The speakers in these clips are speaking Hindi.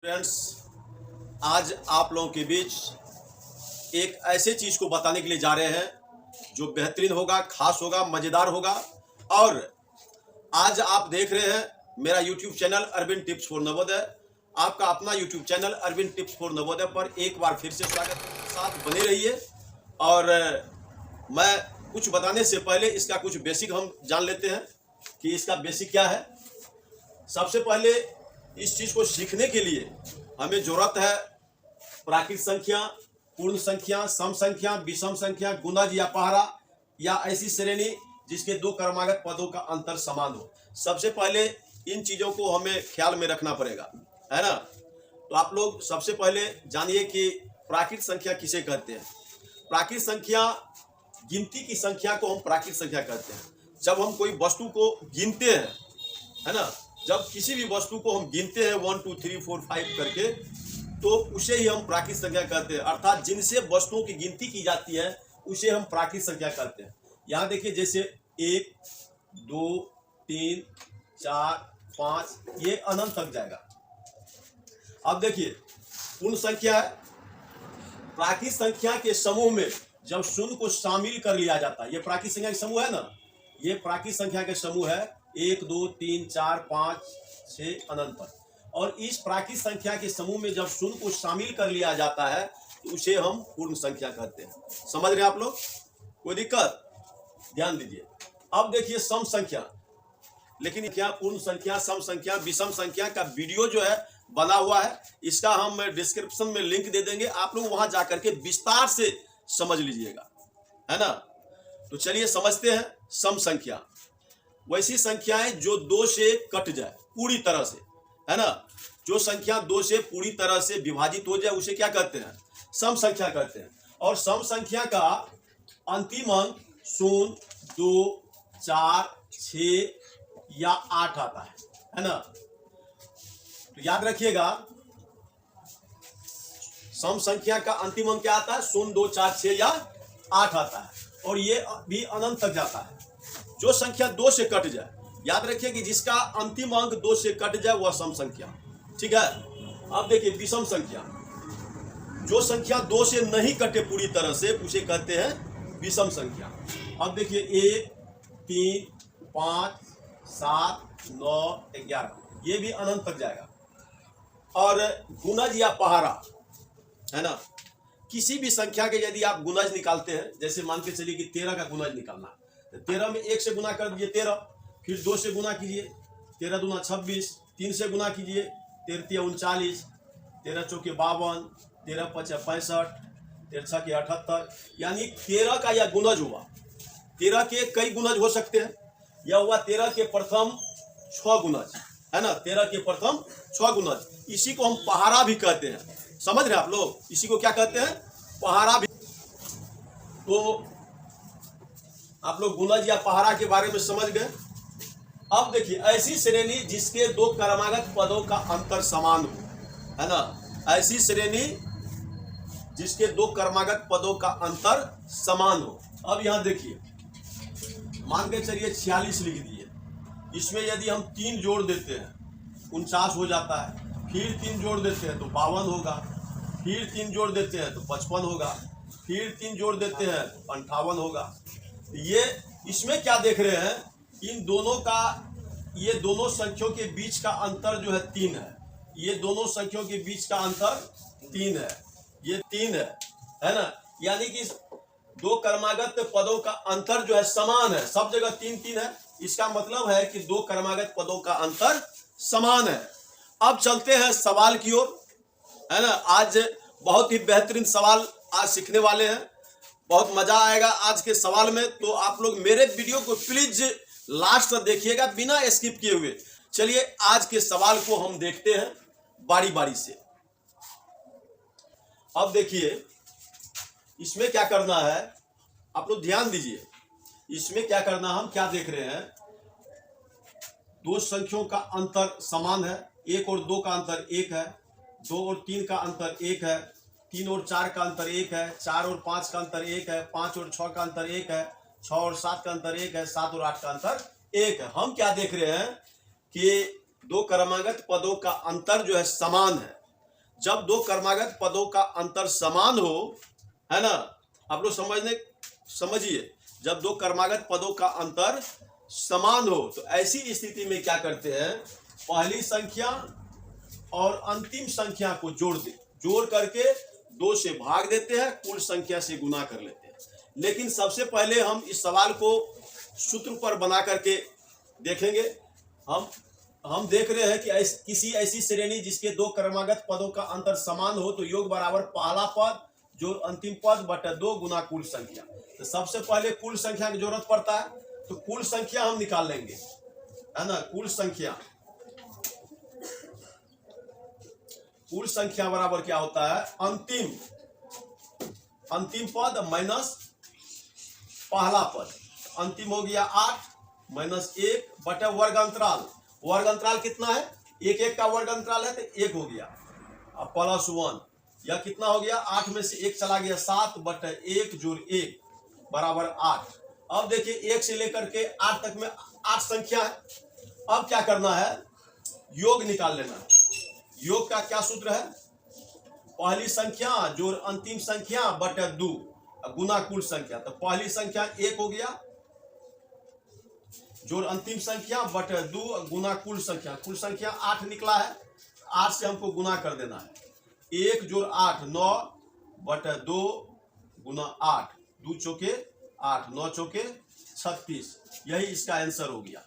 फ्रेंड्स, आज आप लोगों के बीच एक ऐसे चीज को बताने के लिए जा रहे हैं जो बेहतरीन होगा, खास होगा, मजेदार होगा। और आज आप देख रहे हैं मेरा YouTube channel Arvind tips for Navodaya. आपका अपना YouTube channel Arvind tips for Navodaya पर एक बार फिर से स्वागत है। साथ बने रहिए। और मैं कुछ बताने से पहले इसका कुछ बेसिक हम जान लेते हैं कि इसका बेसिक क्या है। सबसे पहले इस चीज को सीखने के लिए हमें जरूरत है प्राकृत संख्या, पूर्ण संख्या, सम संख्या, विषम संख्या, गुणज या पहाड़ा या ऐसी श्रेणी जिसके दो क्रमागत पदों का अंतर समान हो। सबसे पहले इन चीजों को हमें ख्याल में रखना पड़ेगा, है ना। तो आप लोग सबसे पहले जानिए कि प्राकृत संख्या किसे कहते हैं। प्राकृत संख्या, गिनती की संख्या को हम प्राकृत संख्या कहते हैं। जब हम कोई वस्तु को गिनते हैं, है ना, जब किसी भी वस्तु को हम गिनते हैं 1 2 3 4 5 करके, तो उसे ही हम प्राकृत संख्या कहते हैं। अर्थात जिनसे वस्तुओं की गिनती की जाती है उसे हम प्राकृत संख्या कहते हैं। यहाँ देखिए, जैसे 1 2 3 4 5, ये अनंत तक जाएगा। अब देखिए, पूर्ण संख्या है। प्राकृत संख्या के समूह में जब शून्य को शामिल कर लिया जाता है, ये प्राकृत संख्या के समूह है ना, ये प्राकृत संख्या के समूह है 1 2 3 4 5 6 अनंत तक। और इस प्राकृत संख्या के समूह में जब शून्य को शामिल कर लिया जाता है तो उसे हम पूर्ण संख्या कहते हैं। समझ रहे हैं आप लोग? कोई दिक्कत? ध्यान दीजिए। अब देखिए सम संख्या, लेकिन क्या पूर्ण संख्या, सम संख्या, विषम संख्या का वीडियो जो है बना हुआ है, इसका हम डिस्क्रिप्शन में लिंक दे देंगे। आप लोग वहां जाकर के विस्तार से समझ लीजिएगा, है ना। तो चलिए समझते हैं सम संख्या। वैसी संख्याएं जो 2 से कट जाए पूरी तरह से, है ना। जो संख्या 2 से पूरी तरह से विभाजित हो जाए उसे क्या कहते हैं? सम संख्या कहते हैं। और सम संख्या का अंतिम अंक 0 2 4 6 या 8 आता है ना। तो याद रखिएगा, सम संख्या का अंतिम अंक क्या आता है? 0 2 4 6 या 8 आता है। और ये भी अनंत तक जाता है। जो संख्या 2 से कट जाए, याद रखिए कि जिसका अंतिम अंक 2 से कट जाए वह सम संख्या, ठीक है। अब देखिए विषम संख्या, जो संख्या 2 से नहीं कटे पूरी तरह से उसे कहते हैं विषम संख्या। अब देखिए 1 3 5 7 9 11, ये भी अनंत तक जाएगा। और गुणज या पहाड़ा, है ना, किसी भी संख्या के यदि आप गुणज निकालते हैं, जैसे मान के चलिए कि 13 का गुणज निकालना, 13 में 1 से गुना कर दीजिए 13, फिर 2 से गुना कीजिए 13 दूना 26, 3 से गुना कीजिए 13 तिया 39, 13 चौके 52, 13 पचे 65, 13 छके 78, यानी 13 का यह गुणज हुआ। 13 के कई गुणज हो सकते हैं। यह हुआ 13 के प्रथम 6 गुणज, है ना, 13 के प्रथम 6 गुणज। इसी को हम पहाड़ा भी कहते हैं। समझ रहे हैं आप लोग? इसी को क्या कहते हैं? पहाड़ा भी। तो आप लोग गुणज या पहाड़ा के बारे में समझ गए। अब देखिए, ऐसी श्रेणी जिसके 2 क्रमागत पदों का अंतर समान हो, है ना, ऐसी श्रेणी जिसके 2 क्रमागत पदों का अंतर समान हो। अब यहां देखिए, मान के चलिए 46 लिख दिए। इसमें यदि हम 3 जोड़ देते हैं 49 हो जाता है, फिर 3 जोड़ देते हैं तो 52 होगा, फिर 3 जोड़ देते हैं तो 55 होगा, फिर 3 जोड़ देते हैं तो 58 होगा। ये इसमें क्या देख रहे हैं? इन दोनों का, ये दोनों संख्याओं के बीच का अंतर जो है 3 है। ये दोनों संख्याओं के बीच का अंतर 3 है, ये 3 है ना। यानी कि 2 क्रमागत पदों का अंतर जो है समान है। सब जगह 3 3 है। इसका मतलब है कि 2 क्रमागत पदों का अंतर समान है। अब चलते हैं सवाल की ओर, है ना। आज बहुत ही बेहतरीन सवाल आज सीखने वाले हैं। बहुत मजा आएगा आज के सवाल में। तो आप लोग मेरे वीडियो को प्लीज लास्ट तक देखिएगा बिना स्किप किए हुए। चलिए आज के सवाल को हम देखते हैं बारी बारी से। अब देखिए, इसमें क्या करना है, आप लोग ध्यान दीजिए। इसमें क्या करना, हम क्या देख रहे हैं? 2 संख्याओं का अंतर समान है। 1 और 2 का अंतर 1 है, 2 और 3 का अंतर 1 है, 3 और 4 का अंतर 1 है, 4 और 5 का अंतर 1 है, 5 और 6 का अंतर 1 है, 6 और 7 का अंतर 1 है, 7 और 8 का अंतर 1 है। हम क्या देख रहे हैं कि 2 क्रमागत पदों का अंतर जो है समान है। जब दो क्रमागत पदों का अंतर समान हो, है ना, आप लोग समझिए, जब दो क्रमागत पदों का अंतर समान हो तो ऐसी स्थिति में क्या करते हैं, पहली संख्या और अंतिम संख्या को जोड़ करके 2 से भाग देते हैं, कुल संख्या से गुना कर लेते हैं। लेकिन सबसे पहले हम इस सवाल को सूत्र पर बना करके देखेंगे। हम देख रहे हैं कि किसी ऐसी श्रेणी जिसके दो क्रमागत पदों का अंतर समान हो तो योग बराबर पहला पद जो अंतिम पद बटा 2 गुना कुल संख्या। तो सबसे पहले कुल संख्या की जरूरत पड़ता है, तो कुल संख्या हम निकाल लेंगे, है ना। कुल संख्या बराबर क्या होता है, अंतिम पद माइनस पहला पद। अंतिम हो गया 8 माइनस 1 बटे वर्ग अंतराल कितना है, 1 का वर्ग अंतराल है तो 1 हो गया, अब प्लस 1, यह कितना हो गया, 8 में से 1 चला गया, 7 बटे 1 जोड़ 1 बराबर 8। अब देखिए 1 से लेकर के 8 तक में 8 संख्या है। अब क्या करना है, योग निकाल लेना है। योग का क्या सूत्र है, पहली संख्या जोड़ अंतिम संख्या बटे 2 गुना कुल संख्या। तो पहली संख्या 1 हो गया जोड़ अंतिम संख्या बटे 2 गुना कुल संख्या 8 निकला है, 8 से हमको गुना कर देना है। 1 जोड़ 8 9 बटे 2 गुना 8, 2 चौके 8, 9 चौके 36, यही इसका आंसर हो गया।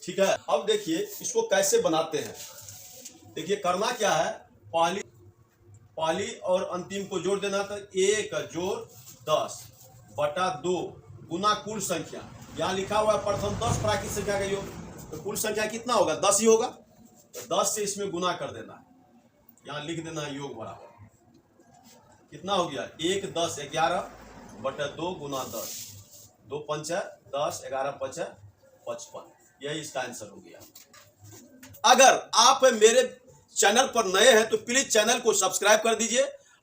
ठीक है, अब देखिए इसको कैसे बनाते हैं। देखिए करना क्या है, पहली और अंतिम को जोड़ देना, तो 1 जोड़ 10 बटा 2 गुना कुल संख्या। यहाँ लिखा हुआ है प्रथम 10 प्राकृत संख्या का योग, तो कुल संख्या कितना होगा, 10 ही होगा, तो 10 से इसमें गुना कर देना है। यहाँ लिख देना है योग बराबर कितना हो गया, 1 10 11 बटा 2 गुना 10, 2 5 10 11 5 55, यही इसका आंसर हो गया। अगर आप मेरे चैनल पर नए हैं तो प्लीज चैनल को सब्सक्राइब कर दीजिए,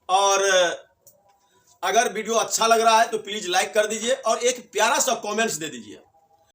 और अगर वीडियो अच्छा लग रहा है तो प्लीज लाइक कर दीजिए और एक प्यारा सा कमेंट्स दे दीजिए।